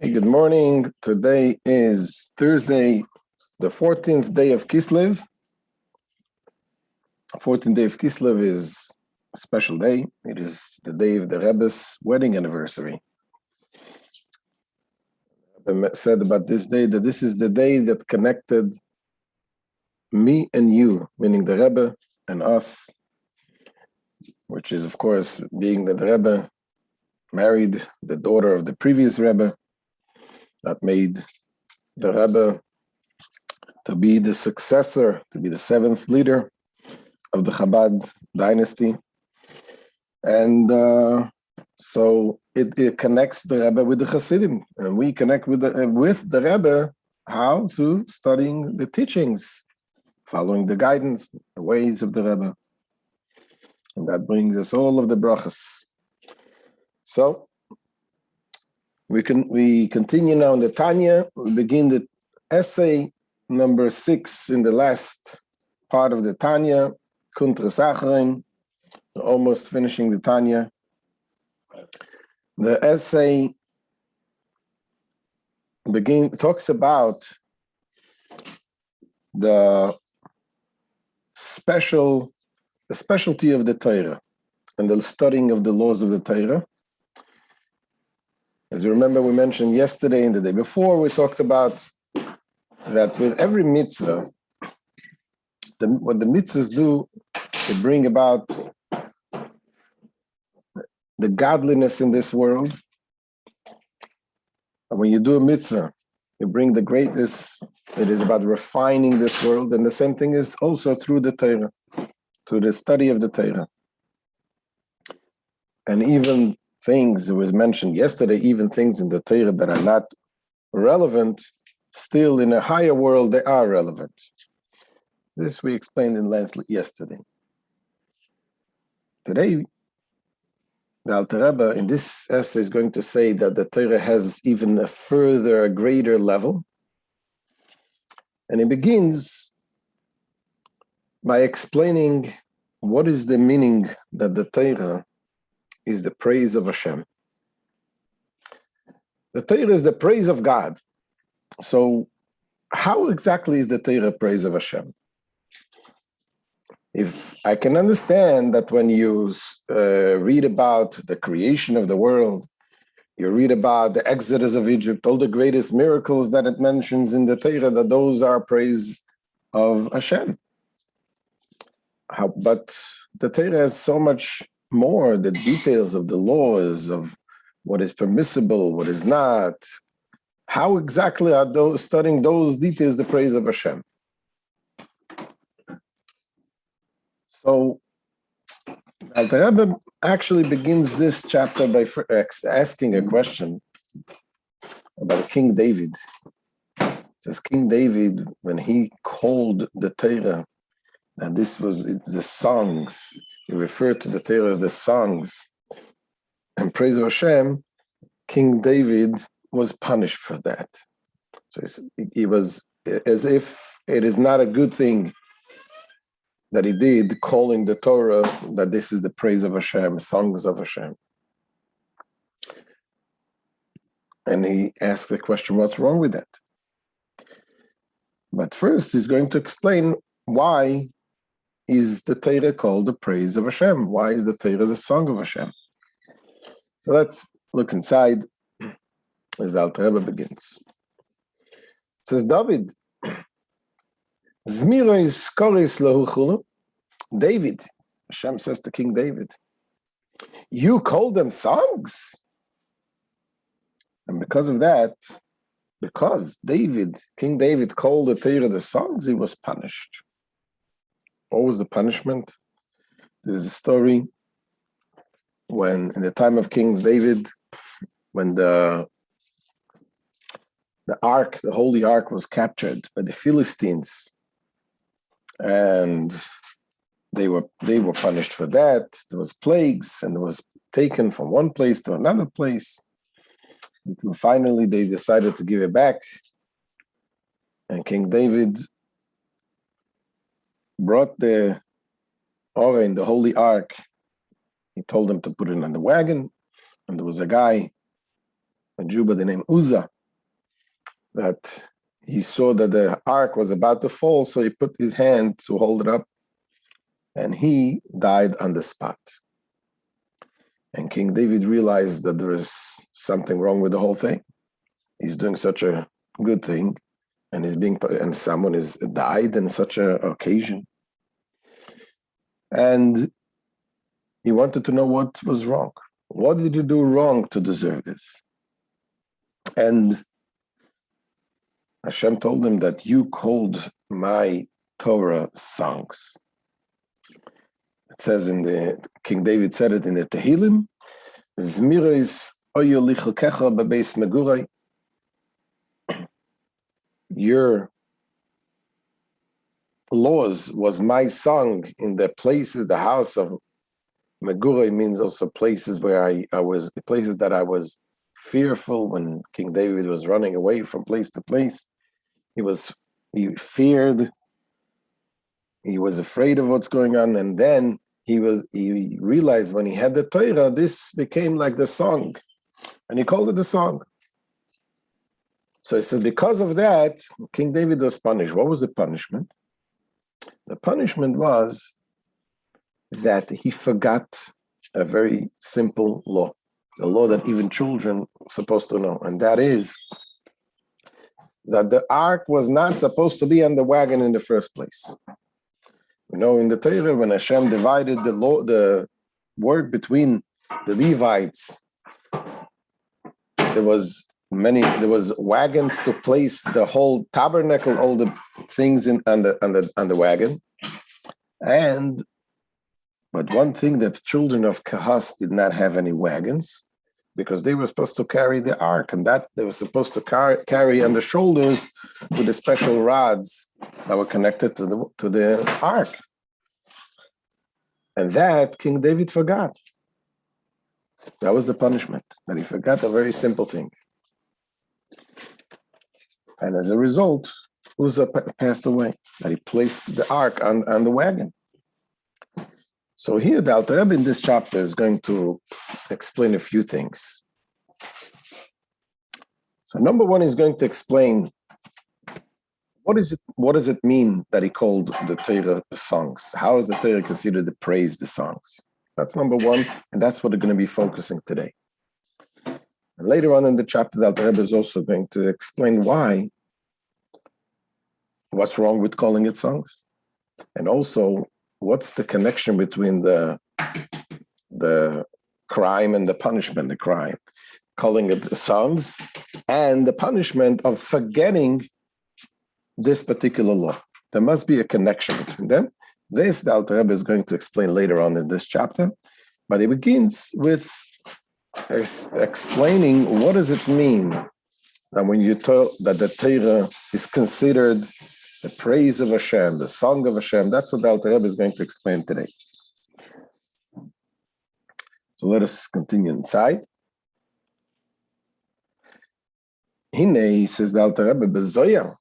Hey, good morning. Today is Thursday, the 14th day of Kislev. 14th day of Kislev is a special day. It is the day of the Rebbe's wedding anniversary. The Rebbe said about this day that this is the day that connected me and you, meaning the Rebbe and us, which is, of course, being that the Rebbe married the daughter of the previous Rebbe, that made the Rebbe to be the successor, to be the seventh leader of the Chabad dynasty. And so it connects the Rebbe with the Hasidim. And we connect with the Rebbe, how? Through studying the teachings, following the guidance, the ways of the Rebbe. And that brings us all of the brachas. So we continue now in the Tanya. We begin the essay number 6 in the last part of the Tanya, Kuntres Acharon. We're almost finishing the Tanya. The essay talks about the specialty of the Torah and the studying of the laws of the Torah. As you remember, we mentioned yesterday and the day before, we talked about that with every mitzvah, what the mitzvahs do, they bring about the godliness in this world. And when you do a mitzvah, you bring the greatness. It is about refining this world. And the same thing is also through the Torah, through the study of the Torah. And even things, it was mentioned yesterday, even things in the Torah that are not relevant, still in a higher world, they are relevant. This we explained in length yesterday. Today, the Alter Rebbe in this essay is going to say that the Torah has even a greater level. And he begins by explaining what is the meaning that the Torah is the praise of Hashem. The Torah is the praise of God. So how exactly is the Torah praise of Hashem? If I can understand that when you read about the creation of the world, you read about the Exodus of Egypt, all the greatest miracles that it mentions in the Torah, that those are praise of Hashem. But the Torah has so much more, the details of the laws, of what is permissible, what is not. How exactly are those studying those details the praise of Hashem? So, Alter Rebbe actually begins this chapter by asking a question about King David. It says King David, when he called the Torah, and this was the songs, he referred to the Torah as the songs and praise of Hashem, King David was punished for that. So he was as if it is not a good thing that he did, calling the Torah that this is the praise of Hashem, songs of Hashem. And he asked the question, what's wrong with that? But first, he's going to explain why is the Torah called the praise of Hashem? Why is the Torah the song of Hashem? So let's look inside as the Alter Rebbe begins. It says, David, Zmiros David, Hashem says to King David, you call them songs? And because of that, because King David called the Torah the songs, he was punished. What was the punishment? There's a story when, in the time of King David, when the ark, the holy ark, was captured by the Philistines, and they were punished for that. There was plagues, and it was taken from one place to another place. Until finally, they decided to give it back, and King David brought the Oren, the holy ark. He told them to put it on the wagon, and there was a guy a Jew by the name Uzzah, that he saw that the ark was about to fall, so he put his hand to hold it up, and he died on the spot. And King David realized that there was something wrong with the whole thing. He's doing such a good thing, and someone is died in such an occasion. And he wanted to know what was wrong. What did you do wrong to deserve this? And Hashem told him that you called my Torah songs. It says King David said it in the Tehillim, Zmiros oyu lichukecha bebeis megurai. Your laws was my song in the places, the house of Megurai means also places where I was, places that I was fearful when King David was running away from place to place. He feared, he was afraid of what's going on, and then he realized when he had the Torah, this became like the song, and he called it the song. So he says, because of that, King David was punished. What was the punishment? The punishment was that he forgot a very simple law, a law that even children are supposed to know, and that is that the ark was not supposed to be on the wagon in the first place. You know, in the Torah, when Hashem divided the work between the Levites, there was wagons to place the whole tabernacle, all the things on the wagon, but one thing that the children of Kahas did not have any wagons, because they were supposed to carry the ark, and that they were supposed to carry on the shoulders with the special rods that were connected to the ark. And that King David forgot. That was the punishment, that he forgot a very simple thing. And as a result, Uzzah passed away, that he placed the ark on the wagon. So here, the Alter Rebbe in this chapter is going to explain a few things. So number one is going to explain what does it mean that he called the Torah the songs? How is the Torah considered to praise the songs? That's number one, and that's what we're going to be focusing today. And later on in the chapter, the Alter Rebbe is also going to explain what's wrong with calling it songs, and also what's the connection between the crime and the punishment, the crime, calling it the songs, and the punishment of forgetting this particular law. There must be a connection between them. This, the Alter Rebbe is going to explain later on in this chapter, but it begins with explaining what does it mean that when you tell that the Torah is considered the praise of Hashem, the song of Hashem. That's what the Alter Rebbe is going to explain today. So let us continue inside. Hine, says the Alter Rebbe, beZoya.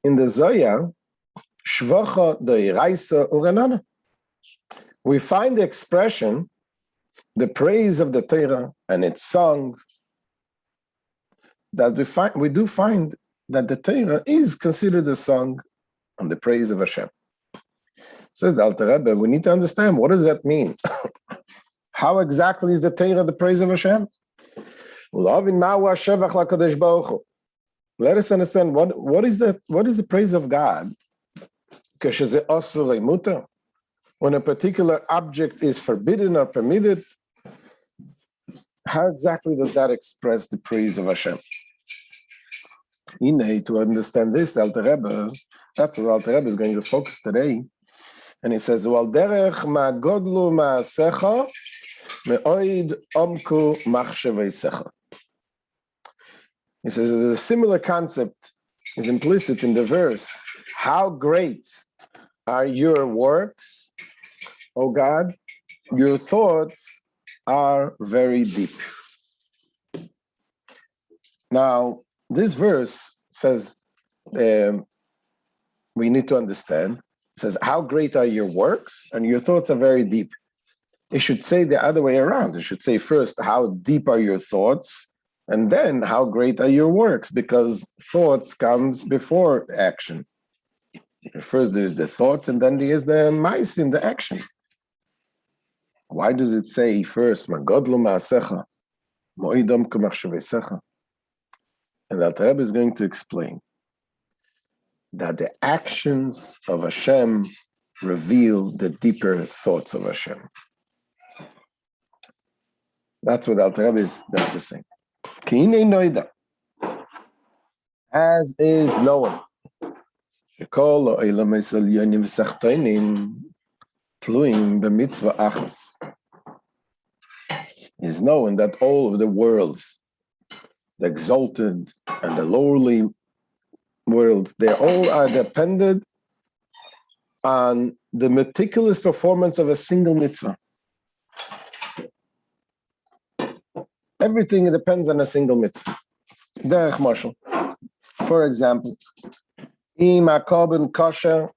In the Zoya, Shvacha de'iraisa urenana, we find the expression, the praise of the Torah and its song, that we do find that the Torah is considered a song and the praise of Hashem. Says the Alter Rebbe, we need to understand, what does that mean? How exactly is the Torah the praise of Hashem? Let us understand what is the praise of God. When a particular object is forbidden or permitted, how exactly does that express the praise of Hashem? To understand this, Alter Rebbe, that's what Alter Rebbe is going to focus today. And he says, "Wal derech ma godlu ma'asecha me'oid omku machshaveisecha." He says that a similar concept is implicit in the verse. How great are your works, O God? Your thoughts are very deep. Now, this verse says, we need to understand, it says, how great are your works? And your thoughts are very deep. It should say the other way around. It should say first, how deep are your thoughts? And then how great are your works? Because thoughts comes before action. First there's the thoughts, and then there's the mice in the action. Why does it say first, Magodlo ma'asecha, mo'idom k'machshavesecha? And that Rebbe is going to explain that the actions of Hashem reveal the deeper thoughts of Hashem. That's what Alter Rebbe is going to say. K'inei noida, as is known, shekol ha'olam ha'elyonim v'sachtonim tluim b'mitzvah achas. Is known that all of the worlds, the exalted and the lowly worlds, they all are dependent on the meticulous performance of a single mitzvah. Everything depends on a single mitzvah. Derech mashal. For example, im hakorban kosher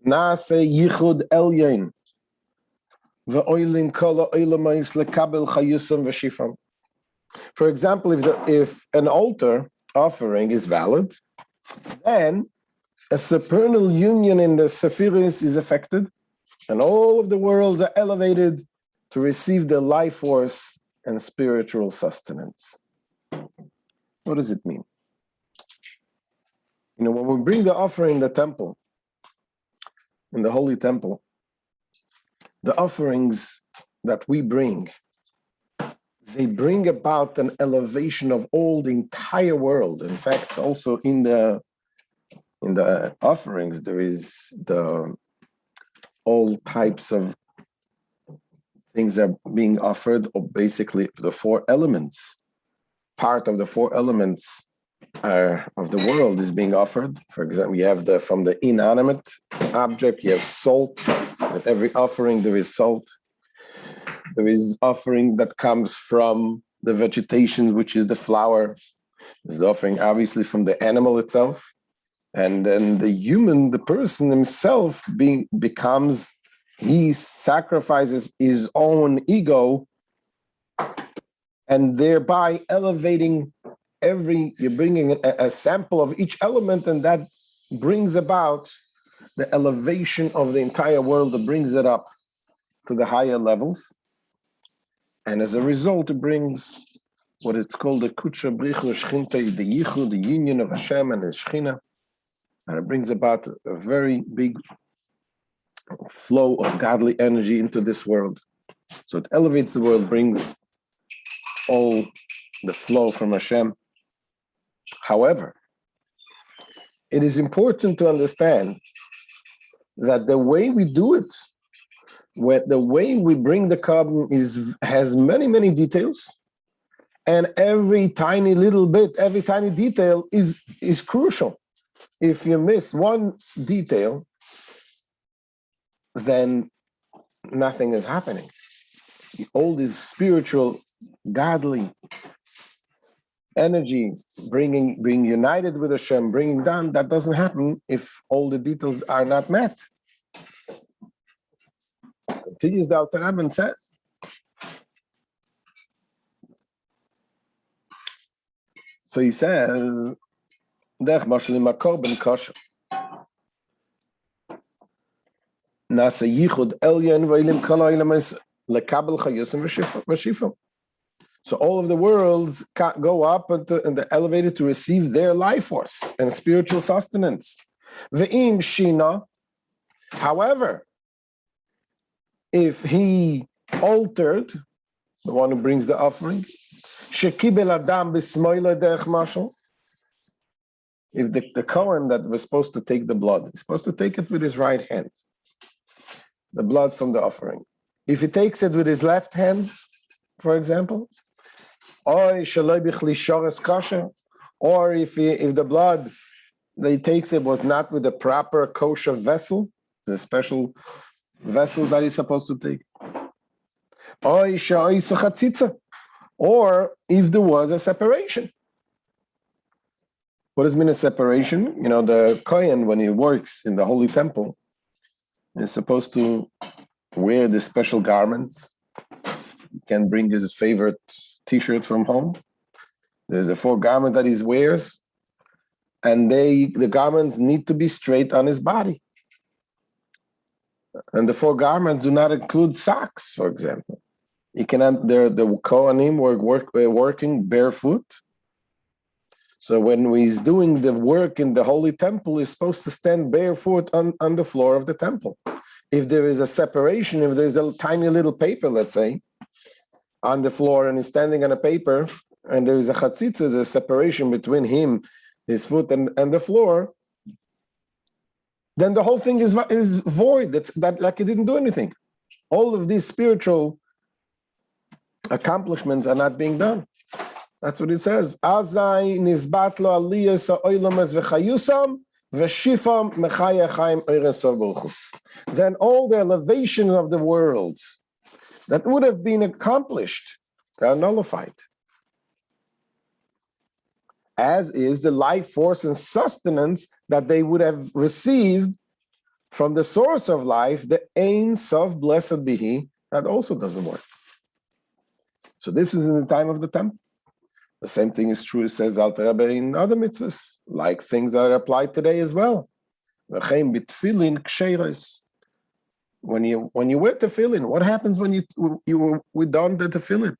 nase yichud elyon ve'olim kol ha'olamais lekabel chayusam v'shifam. For example, if an altar offering is valid, then a supernal union in the Sephiris is affected, and all of the worlds are elevated to receive the life force and spiritual sustenance. What does it mean? When we bring the offering in the temple, in the holy temple, the offerings that we bring, they bring about an elevation of all the entire world. In fact, also in the offerings, there is all types of things are being offered, or basically the four elements. Part of the four elements of the world is being offered. For example, you have from the inanimate object, you have salt. With every offering, there is salt. There is offering that comes from the vegetation, which is the flower. There's offering, obviously, from the animal itself. And then the person himself he sacrifices his own ego, and thereby elevating you're bringing a sample of each element, and that brings about the elevation of the entire world, that brings it up to the higher levels. And as a result, it brings what it's called the Kutsha Brichu Shchinte, the Yichud, the union of Hashem and His Shechina. And it brings about a very big flow of godly energy into this world. So it elevates the world, brings all the flow from Hashem. However, it is important to understand that the way we do it, the way we bring the carbon has many, many details, and every tiny little bit, every tiny detail is crucial. If you miss one detail, then nothing is happening. All this spiritual, godly energy, being united with Hashem, bringing down, that doesn't happen if all the details are not met. Continues the Alter Rebbe and says, so he says, Derech mashal im hakorban kosher nase yichud elyon ve'olim kol ha'olamais lekabel chayusam v'shifam. So all of the worlds go up and they're elevated to receive their life force and spiritual sustenance. Ve'im shina, however, if he altered, the one who brings the offering, shekibel adam b'smoila derech mashal, if the Kohen that was supposed to take the blood, is supposed to take it with his right hand, the blood from the offering. If he takes it with his left hand, for example, or if the blood that he takes it was not with the proper kosher vessel, the special vessel that he's supposed to take, or if there was a separation. What does mean a separation? The Kohen, when he works in the Holy Temple, is supposed to wear the special garments. He can bring his favorite t-shirt from home. There's a 4 garment that he wears, and the garments need to be straight on his body. And the 4 garments do not include socks, for example. He cannot. The Kohanim were working barefoot. So when he's doing the work in the holy temple, he's supposed to stand barefoot on the floor of the temple. If there is a separation, if there's a tiny little paper, let's say, on the floor, and he's standing on a paper, and there is a chatzitza, there's a separation between him, his foot, and the floor, then the whole thing is void. That like he didn't do anything. All of these spiritual accomplishments are not being done. That's what it says. Azai nizbat lo aliyas ha'olam v'chayusam v'shifam mechaya chaim oires baruch. Then all the elevations of the worlds that would have been accomplished, they are nullified. As is the life force and sustenance that they would have received from the source of life, the Ein Sof, blessed be He, that also doesn't work. So this is in the time of the temple. The same thing is true, it says Alter Rebbe in other mitzvahs, like things that are applied today as well. When you wear tefillin, what happens when we don the tefillin?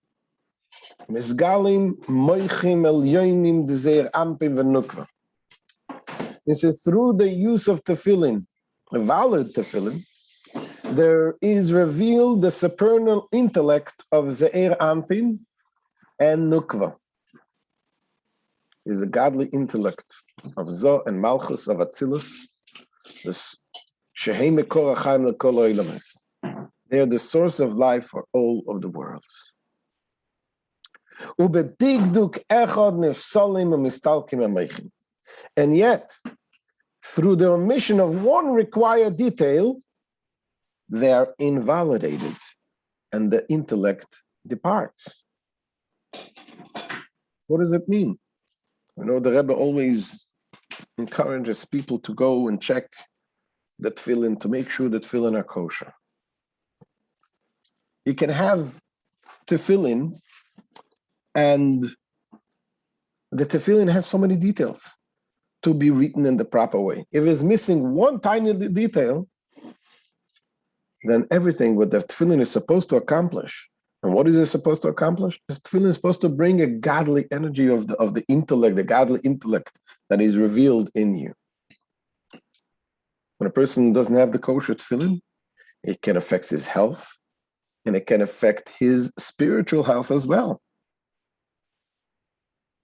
This is through the use of tefillin, a valid tefillin, there is revealed the supernal intellect of Ze'er Ampin and Nukva. Is a godly intellect of Zo and Malchus of Atzilus. They are the source of life for all of the worlds. And yet, through the omission of one required detail, they are invalidated and the intellect departs. What does it mean? You know, the Rebbe always encourages people to go and check the tefillin to make sure that tefillin are kosher. You can have tefillin, and the tefillin has so many details to be written in the proper way. If it's missing one tiny detail, then everything what the tefillin is supposed to accomplish. And what is it supposed to accomplish? The tefillin is supposed to bring a godly energy of the intellect, the godly intellect that is revealed in you. When a person doesn't have the kosher tefillin, it can affect his health, and it can affect his spiritual health as well.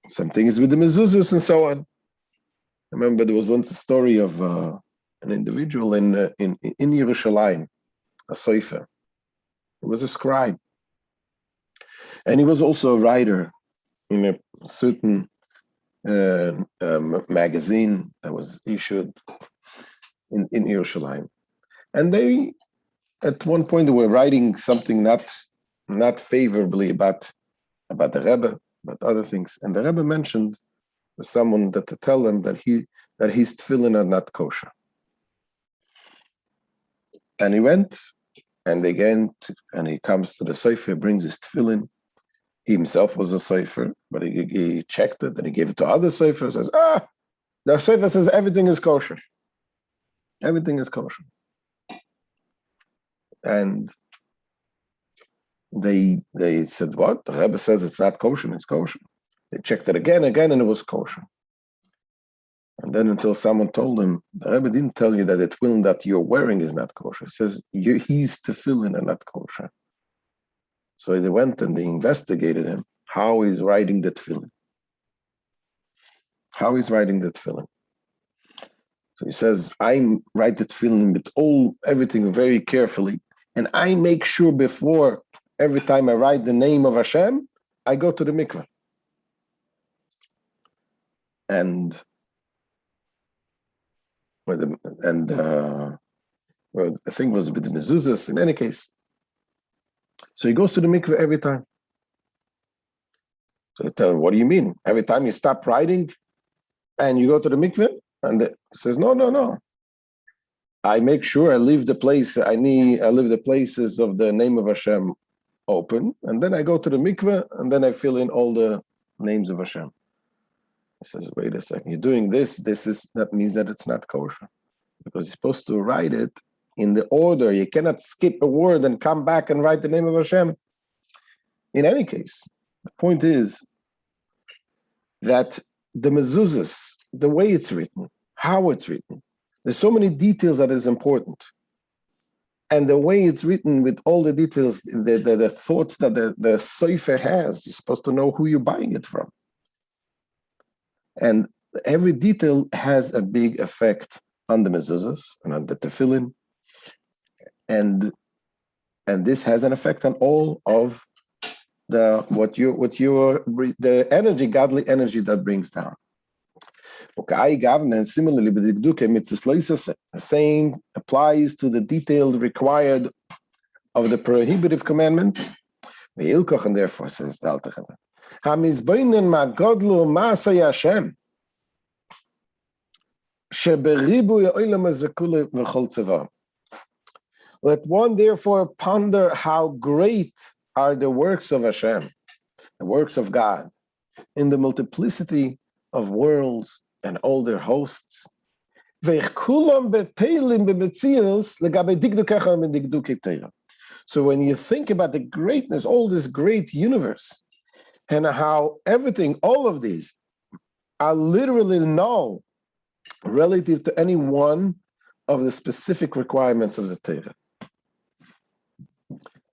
Some things with the mezuzahs and so on. I remember there was once a story of an individual in Yerushalayim, a sofer. He was a scribe. And he was also a writer in a certain magazine that was issued in Yerushalayim. And they, at one point, they were writing something not favorably about the Rebbe, about other things. And the Rebbe mentioned to someone that to tell them that his tefillin are not kosher. And he went, and again, and he comes to the sofer, brings his tefillin. He himself was a sofer, but he checked it, and he gave it to other sofers. Says, the sofer says everything is kosher. Everything is kosher. And they said, what? The Rebbe says it's not kosher, it's kosher. They checked it again, and it was kosher. And then until someone told him, the Rebbe didn't tell you that the tefillin that you're wearing is not kosher. It says, he's tefillin and not kosher. So they went and they investigated him, how he's writing the tefillin. How he's writing the tefillin. So he says, I write the tefillin with everything very carefully, and I make sure before every time I write the name of Hashem, I go to the mikveh. And the thing was with the mezuzahs, in any case. So he goes to the mikveh every time. So they tell him, what do you mean? Every time you stop writing and you go to the mikveh? And he says, no. I make sure I leave the place. I leave the places of the name of Hashem open, and then I go to the mikveh, and then I fill in all the names of Hashem. He says, wait a second, you're doing this. That means that it's not kosher, because you're supposed to write it in the order. You cannot skip a word and come back and write the name of Hashem. In any case, the point is that the mezuzahs, the way it's written, how it's written, there's so many details that is important. And the way it's written with all the details, the thoughts that the sofer has, you're supposed to know who you're buying it from. And every detail has a big effect on the mezuzahs and on the tefillin. And this has an effect on all of the energy, godly energy that brings down. And similarly, the same applies to the detail required of the prohibitive commandments. And therefore, says the Alter Rebbe, let one therefore ponder how great are the works of Hashem, the works of God, in the multiplicity of worlds and all their hosts. So when you think about the greatness, all this great universe, and how everything, all of these, are literally null relative to any one of the specific requirements of the Torah.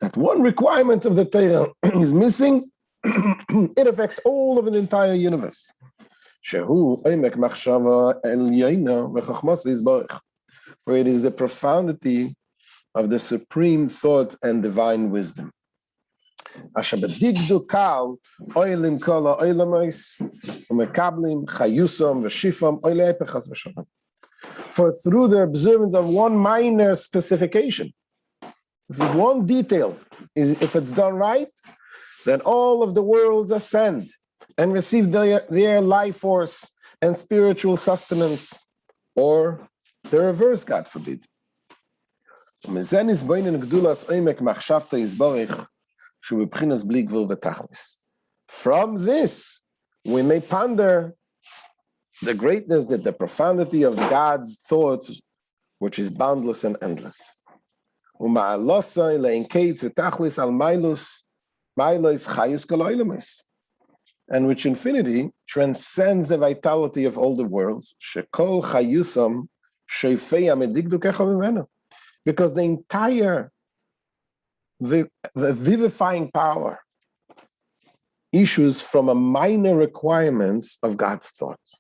That one requirement of the Torah is missing, it affects all of the entire universe. Where it is the profundity of the supreme thought and divine wisdom. For through the observance of one minor specification, if one detail, if it's done right, then all of the worlds ascend and receive their life force and spiritual sustenance, or the reverse, God forbid. From this, we may ponder the greatness, that the profundity of God's thoughts, which is boundless and endless. And which infinity transcends the vitality of all the worlds. Because the entire the vivifying power issues from a minor requirements of God's thoughts.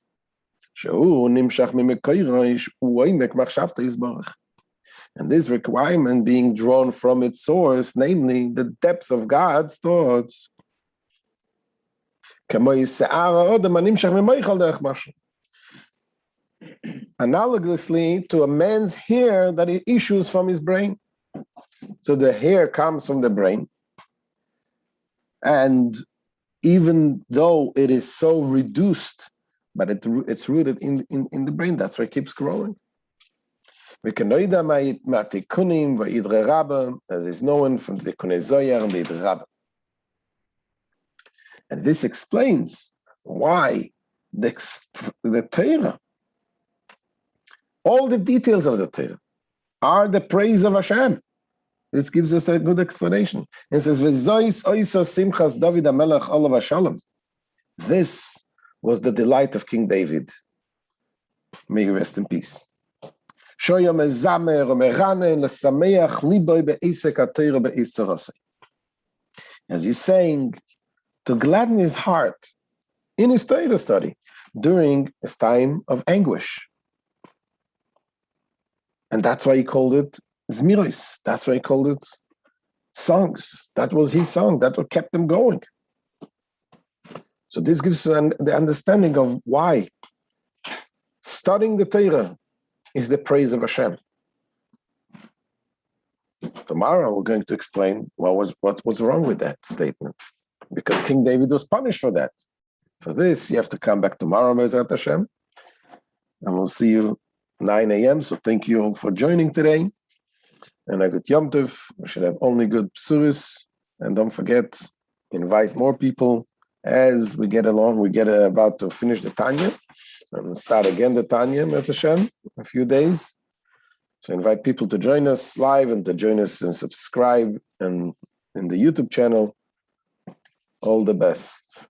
And this requirement being drawn from its source, namely the depth of God's thoughts, analogously to a man's hair that it issues from his brain. So the hair comes from the brain, and even though it is so reduced, but it's rooted in the brain, that's why it keeps growing. As is known from the Kuntres Acharon and the Idre Rabbah. And this explains why the TORAH, all the details of the TORAH, are the praise of Hashem. This gives us a good explanation. It says, this was the delight of King David. May he rest in peace. As he's saying, to gladden his heart in his Torah study during his time of anguish. And that's why he called it Zmiros. That's why he called it songs. That was his song. That's what kept him going. So this gives us the understanding of why studying the Torah is the praise of Hashem. Tomorrow we're going to explain what was wrong with that statement, because King David was punished for that. For this, you have to come back tomorrow, Be'ezrat Hashem, and we'll see you 9 a.m. So thank you all for joining today. And a good Yom Tov. We should have only good psuris. And don't forget, invite more people. As we get along, we get about to finish the Tanya and start again the Tanya, Mitzvah Hashem, in a few days. So invite people to join us live and to join us and subscribe and in the YouTube channel. All the best.